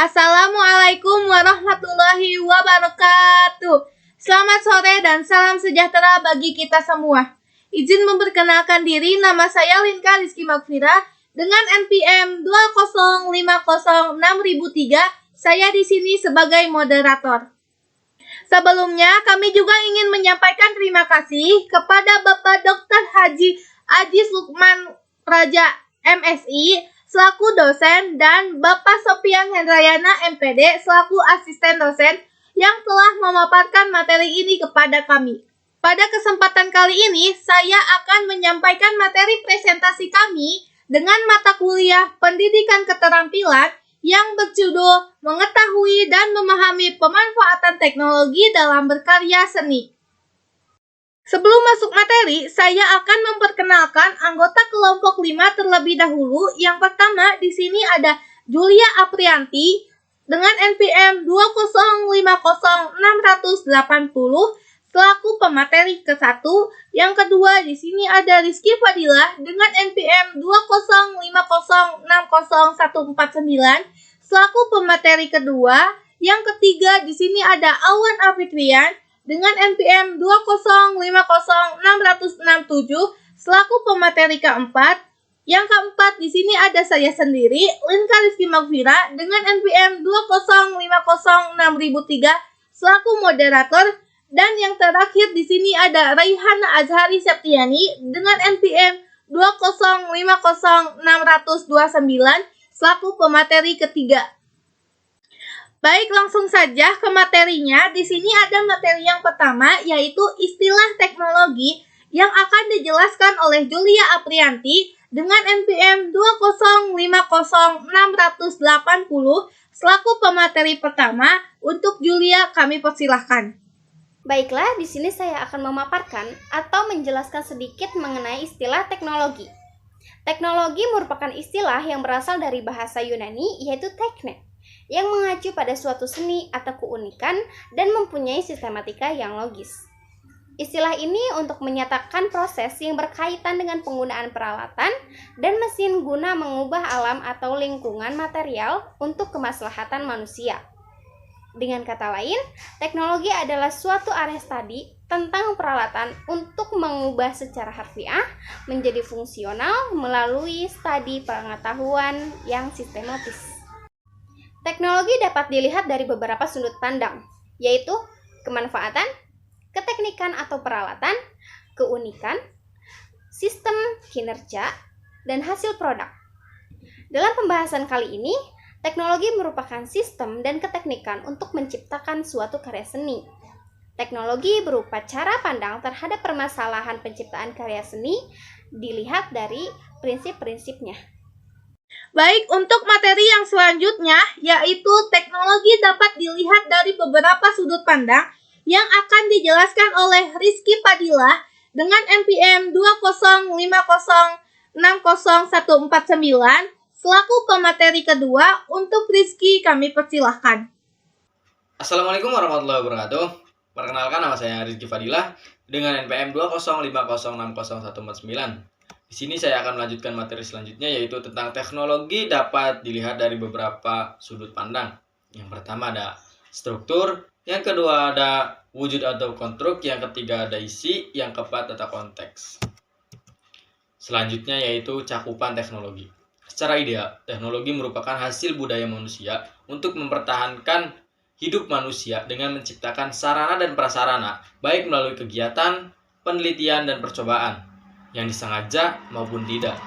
Assalamualaikum warahmatullahi wabarakatuh. Selamat sore dan salam sejahtera bagi kita semua. Izin memperkenalkan diri, nama saya Linka Rizky Magfirah dengan NPM 20506.003. Saya di sini sebagai moderator. Sebelumnya, kami juga ingin menyampaikan terima kasih kepada Bapak Dr. Haji Ajis Lukman Praja MSI selaku dosen dan Bapak Sopian Hendrayana MPD selaku asisten dosen yang telah memaparkan materi ini kepada kami. Pada kesempatan kali ini, saya akan menyampaikan materi presentasi kami dengan mata kuliah Pendidikan Keterampilan yang berjudul Mengetahui dan Memahami Pemanfaatan Teknologi dalam Berkarya Seni. Sebelum masuk materi, saya akan memperkenalkan anggota kelompok 5 terlebih dahulu. Yang pertama, di sini ada Julia Aprianti dengan NPM 2050680 selaku pemateri ke-1. Yang kedua, di sini ada Rizky Fadilah dengan NPM 205060149 selaku pemateri kedua. Yang ketiga, di sini ada Awan Afitrian dengan NPM 2050667 selaku pemateri keempat. Yang keempat, di sini ada saya sendiri, Linka Rizky Magfirah dengan NPM 20506.003 selaku moderator. Dan yang terakhir di sini ada Raihana Azhari Septiani dengan NPM 2050629 selaku pemateri ketiga. Baik, langsung saja ke materinya. Di sini ada materi yang pertama, yaitu istilah teknologi yang akan dijelaskan oleh Julia Aprianti dengan NPM 2050680 selaku pemateri pertama. Untuk Julia, kami persilahkan. Baiklah, di sini saya akan memaparkan atau menjelaskan sedikit mengenai istilah teknologi. Teknologi merupakan istilah yang berasal dari bahasa Yunani, yaitu tekne, yang mengacu pada suatu seni atau keunikan dan mempunyai sistematika yang logis. Istilah ini untuk menyatakan proses yang berkaitan dengan penggunaan peralatan dan mesin guna mengubah alam atau lingkungan material untuk kemaslahatan manusia. Dengan kata lain, teknologi adalah suatu area studi tentang peralatan untuk mengubah secara harfiah menjadi fungsional melalui studi pengetahuan yang sistematis. Teknologi dapat dilihat dari beberapa sudut pandang, yaitu kemanfaatan, keteknikan atau peralatan, keunikan, sistem kinerja, dan hasil produk. Dalam pembahasan kali ini, teknologi merupakan sistem dan keteknikan untuk menciptakan suatu karya seni. Teknologi berupa cara pandang terhadap permasalahan penciptaan karya seni dilihat dari prinsip-prinsipnya. Baik, untuk materi yang selanjutnya, yaitu teknologi dapat dilihat dari beberapa sudut pandang yang akan dijelaskan oleh Rizky Fadilah dengan NPM 205060149 selaku pemateri kedua. Untuk Rizky, kami persilahkan. Assalamualaikum warahmatullahi wabarakatuh. Perkenalkan, nama saya Rizky Fadilah dengan NPM 205060149. Di sini saya akan melanjutkan materi selanjutnya, yaitu tentang teknologi dapat dilihat dari beberapa sudut pandang. Yang pertama ada struktur, yang kedua ada wujud atau konstruk, yang ketiga ada isi, yang keempat ada konteks. Selanjutnya yaitu cakupan teknologi. Secara ideal, teknologi merupakan hasil budaya manusia untuk mempertahankan hidup manusia dengan menciptakan sarana dan prasarana, baik melalui kegiatan, penelitian, dan percobaan, yang disengaja maupun tidak.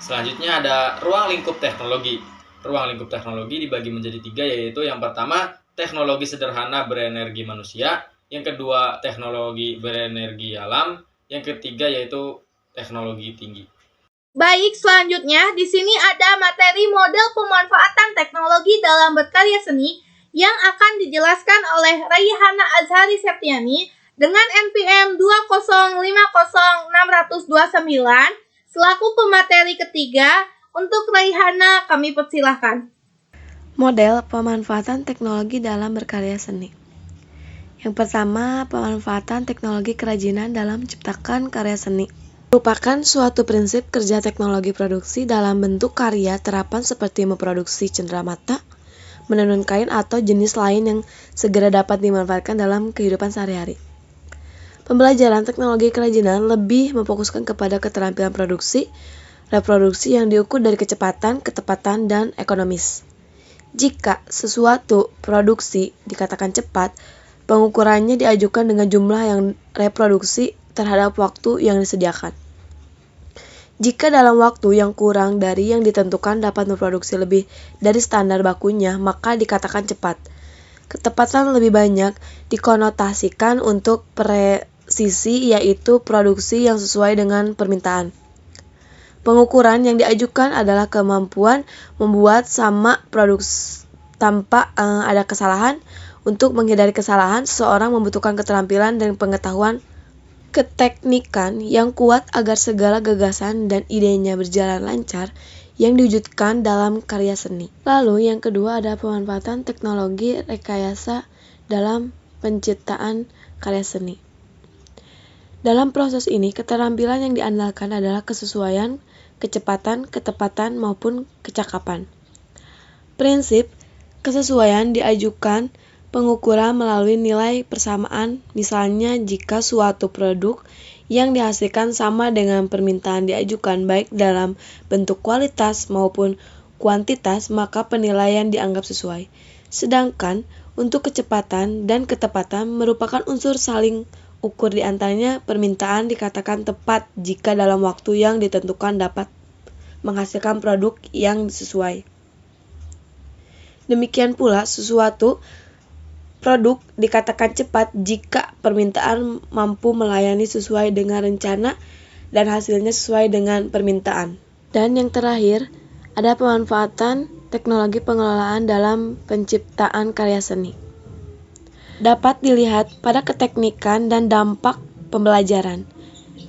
Selanjutnya ada ruang lingkup teknologi. Ruang lingkup teknologi dibagi menjadi 3, yaitu yang pertama, teknologi sederhana berenergi manusia, yang kedua, teknologi berenergi alam, yang ketiga yaitu teknologi tinggi. Baik, selanjutnya di sini ada materi model pemanfaatan teknologi dalam berkarya seni yang akan dijelaskan oleh Raihana Azhari Septiani dengan NPM 2050629 selaku pemateri ketiga. Untuk Raihana, kami persilahkan. Model pemanfaatan teknologi dalam berkarya seni. Yang pertama, pemanfaatan teknologi kerajinan dalam menciptakan karya seni. Merupakan suatu prinsip kerja teknologi produksi dalam bentuk karya terapan seperti memproduksi cenderamata, menenun kain atau jenis lain yang segera dapat dimanfaatkan dalam kehidupan sehari-hari. Pembelajaran teknologi kerajinan lebih memfokuskan kepada keterampilan produksi, reproduksi yang diukur dari kecepatan, ketepatan, dan ekonomis. Jika sesuatu produksi dikatakan cepat, pengukurannya diajukan dengan jumlah yang reproduksi terhadap waktu yang disediakan. Jika dalam waktu yang kurang dari yang ditentukan dapat memproduksi lebih dari standar bakunya, maka dikatakan cepat. Ketepatan lebih banyak dikonotasikan untuk presisi, yaitu produksi yang sesuai dengan permintaan. Pengukuran yang diajukan adalah kemampuan membuat sama produksi tanpa ada kesalahan. Untuk menghindari kesalahan, seseorang membutuhkan keterampilan dan pengetahuan keteknikan yang kuat agar segala gagasan dan idenya berjalan lancar yang diwujudkan dalam karya seni. Lalu yang kedua ada pemanfaatan teknologi rekayasa dalam penciptaan karya seni. Dalam proses ini, keterampilan yang diandalkan adalah kesesuaian, kecepatan, ketepatan, maupun kecakapan. Prinsip kesesuaian diajukan pengukuran melalui nilai persamaan, misalnya jika suatu produk yang dihasilkan sama dengan permintaan diajukan baik dalam bentuk kualitas maupun kuantitas, maka penilaian dianggap sesuai. Sedangkan untuk kecepatan dan ketepatan merupakan unsur saling ukur, di antaranya permintaan dikatakan tepat jika dalam waktu yang ditentukan dapat menghasilkan produk yang sesuai. Demikian pula sesuatu produk dikatakan cepat jika permintaan mampu melayani sesuai dengan rencana dan hasilnya sesuai dengan permintaan. Dan yang terakhir, ada pemanfaatan teknologi pengelolaan dalam penciptaan karya seni. Dapat dilihat pada keteknikan dan dampak pembelajaran.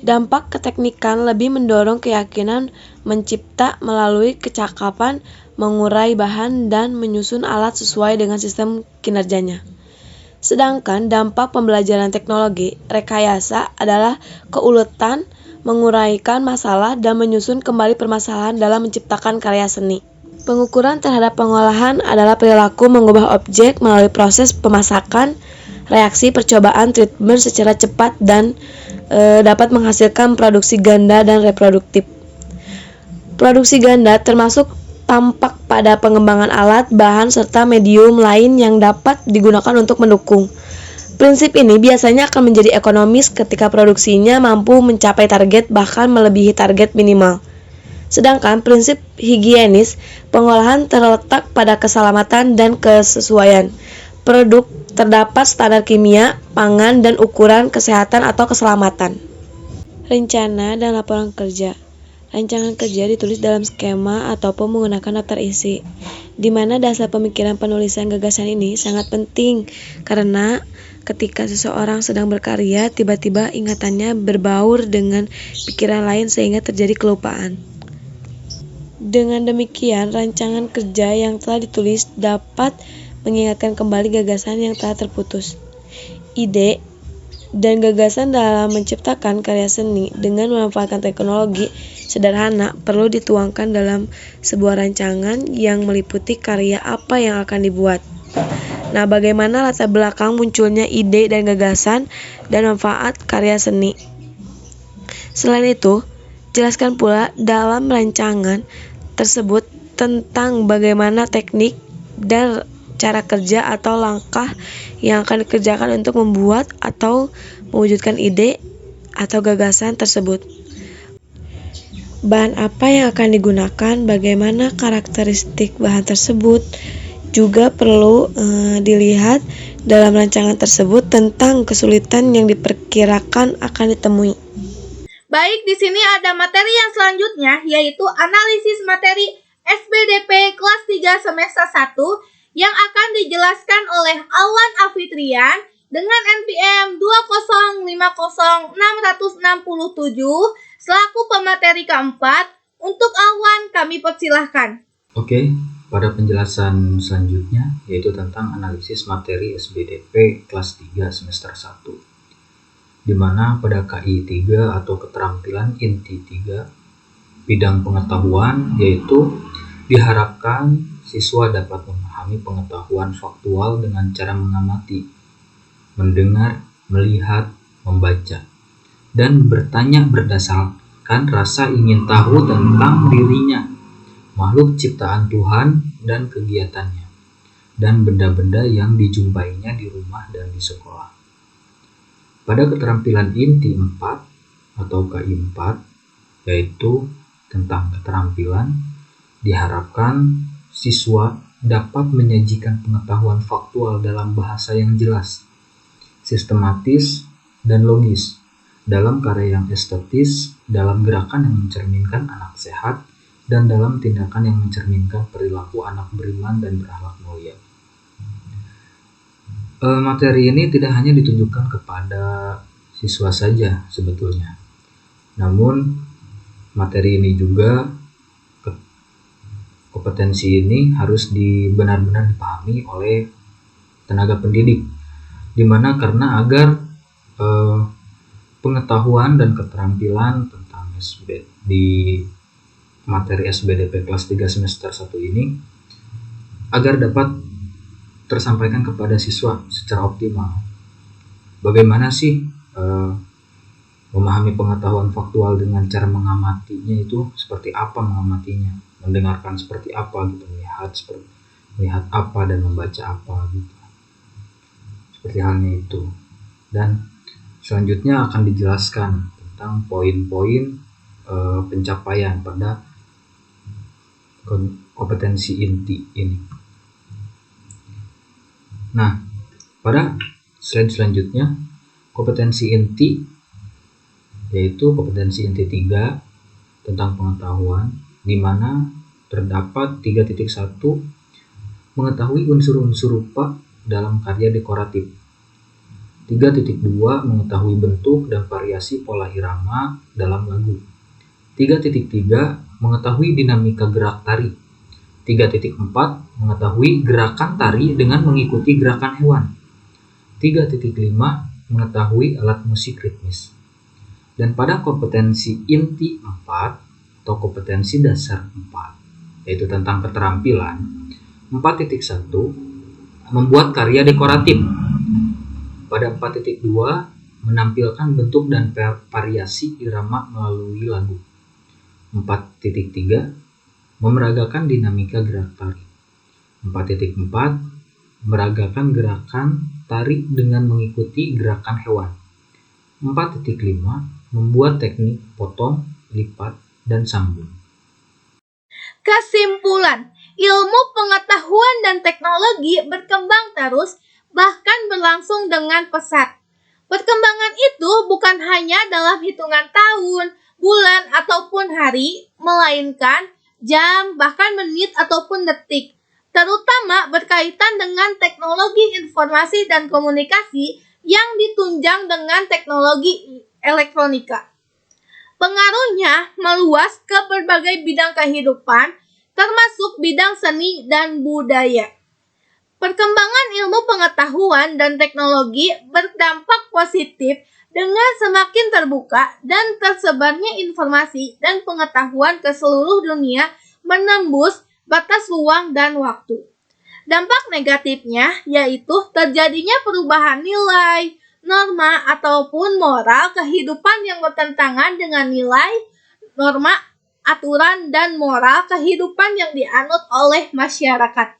Dampak keteknikan lebih mendorong keyakinan mencipta melalui kecakapan, mengurai bahan, dan menyusun alat sesuai dengan sistem kinerjanya. Sedangkan dampak pembelajaran teknologi rekayasa adalah keuletan, menguraikan masalah, dan menyusun kembali permasalahan dalam menciptakan karya seni. Pengukuran terhadap pengolahan adalah perilaku mengubah objek melalui proses pemasakan, reaksi, percobaan, treatment secara cepat dan dapat menghasilkan produksi ganda dan reproduktif. Produksi ganda termasuk tampak pada pengembangan alat, bahan, serta medium lain yang dapat digunakan untuk mendukung. Prinsip ini biasanya akan menjadi ekonomis ketika produksinya mampu mencapai target bahkan melebihi target minimal. Sedangkan prinsip higienis pengolahan terletak pada keselamatan dan kesesuaian. Produk terdapat standar kimia, pangan, dan ukuran kesehatan atau keselamatan. Rencana dan laporan kerja. Rancangan kerja ditulis dalam skema ataupun menggunakan daftar isi, di mana dasar pemikiran penulisan gagasan ini sangat penting karena ketika seseorang sedang berkarya, tiba-tiba ingatannya berbaur dengan pikiran lain sehingga terjadi kelupaan. Dengan demikian, rancangan kerja yang telah ditulis dapat mengingatkan kembali gagasan yang telah terputus. Ide dan gagasan dalam menciptakan karya seni dengan memanfaatkan teknologi sederhana perlu dituangkan dalam sebuah rancangan yang meliputi karya apa yang akan dibuat. Nah, bagaimana latar belakang munculnya ide dan gagasan dan manfaat karya seni? Selain itu, jelaskan pula dalam rancangan tersebut tentang bagaimana teknik dan cara kerja atau langkah yang akan dikerjakan untuk membuat atau mewujudkan ide atau gagasan tersebut. Bahan apa yang akan digunakan, bagaimana karakteristik bahan tersebut, juga perlu dilihat dalam rancangan tersebut tentang kesulitan yang diperkirakan akan ditemui. Baik, di sini ada materi yang selanjutnya, yaitu analisis materi SBDP kelas 3 semester 1 yang akan dijelaskan oleh Alwan Afitrian dengan NPM 2050667 selaku pemateri keempat. Untuk Alwan kami persilahkan. Oke, pada penjelasan selanjutnya yaitu tentang analisis materi SBDP kelas 3 semester 1, di mana pada KI 3 atau keterampilan inti 3 bidang pengetahuan yaitu diharapkan siswa dapat memahami memahami pengetahuan faktual dengan cara mengamati, mendengar, melihat, membaca, dan bertanya berdasarkan rasa ingin tahu tentang dirinya, makhluk ciptaan Tuhan dan kegiatannya, dan benda-benda yang dijumpainya di rumah dan di sekolah. Pada keterampilan inti 4 atau KI 4, yaitu tentang keterampilan, diharapkan siswa dapat menyajikan pengetahuan faktual dalam bahasa yang jelas, sistematis, dan logis, dalam karya yang estetis, dalam gerakan yang mencerminkan anak sehat, dan dalam tindakan yang mencerminkan perilaku anak beriman dan berakhlak mulia. Materi ini tidak hanya ditujukan kepada siswa saja sebetulnya, namun materi ini juga, kompetensi ini harus benar-benar dipahami oleh tenaga pendidik, dimana karena agar pengetahuan dan keterampilan tentang di materi SBDP kelas 3 semester 1 ini agar dapat tersampaikan kepada siswa secara optimal. Bagaimana sih memahami pengetahuan faktual dengan cara mengamatinya, itu seperti apa mengamatinya, mendengarkan seperti apa gitu, melihat apa dan membaca apa gitu, seperti halnya itu. Dan selanjutnya akan dijelaskan tentang poin-poin pencapaian pada kompetensi inti ini. Nah, pada slide selanjutnya, kompetensi inti, yaitu kompetensi inti 3 tentang pengetahuan, di mana terdapat 3.1 mengetahui unsur-unsur rupa dalam karya dekoratif, 3.2 mengetahui bentuk dan variasi pola irama dalam lagu, 3.3 mengetahui dinamika gerak tari, 3.4 mengetahui gerakan tari dengan mengikuti gerakan hewan, 3.5 mengetahui alat musik ritmis. Dan pada kompetensi inti 4 atau kompetensi dasar 4, yaitu tentang keterampilan, 4.1 membuat karya dekoratif. Pada 4.2 menampilkan bentuk dan variasi irama melalui lagu. 4.3 memeragakan dinamika gerak tari. 4.4 meragakan gerakan tari dengan mengikuti gerakan hewan. 4.5 membuat teknik potong, lipat, dan sambung. Kesimpulan, ilmu pengetahuan dan teknologi berkembang terus, bahkan berlangsung dengan pesat. Perkembangan itu bukan hanya dalam hitungan tahun, bulan, ataupun hari, melainkan jam, bahkan menit ataupun detik, terutama berkaitan dengan teknologi informasi dan komunikasi yang ditunjang dengan teknologi elektronika. Pengaruhnya meluas ke berbagai bidang kehidupan, termasuk bidang seni dan budaya. Perkembangan ilmu pengetahuan dan teknologi berdampak positif dengan semakin terbuka dan tersebarnya informasi dan pengetahuan ke seluruh dunia menembus batas ruang dan waktu. Dampak negatifnya yaitu terjadinya perubahan nilai, norma, ataupun moral kehidupan yang bertentangan dengan nilai, norma, aturan, dan moral kehidupan yang dianut oleh masyarakat.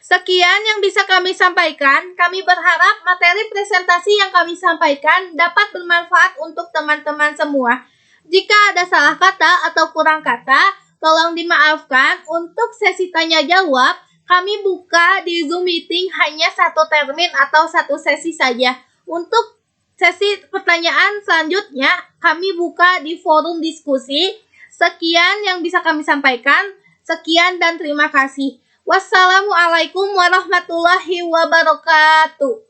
Sekian yang bisa kami sampaikan. Kami berharap materi presentasi yang kami sampaikan dapat bermanfaat untuk teman-teman semua. Jika ada salah kata atau kurang kata, tolong dimaafkan. Untuk sesi tanya jawab, kami buka di Zoom meeting hanya 1 termin atau 1 sesi saja. Untuk sesi pertanyaan selanjutnya, kami buka di forum diskusi. Sekian yang bisa kami sampaikan. Sekian dan terima kasih. Wassalamualaikum warahmatullahi wabarakatuh.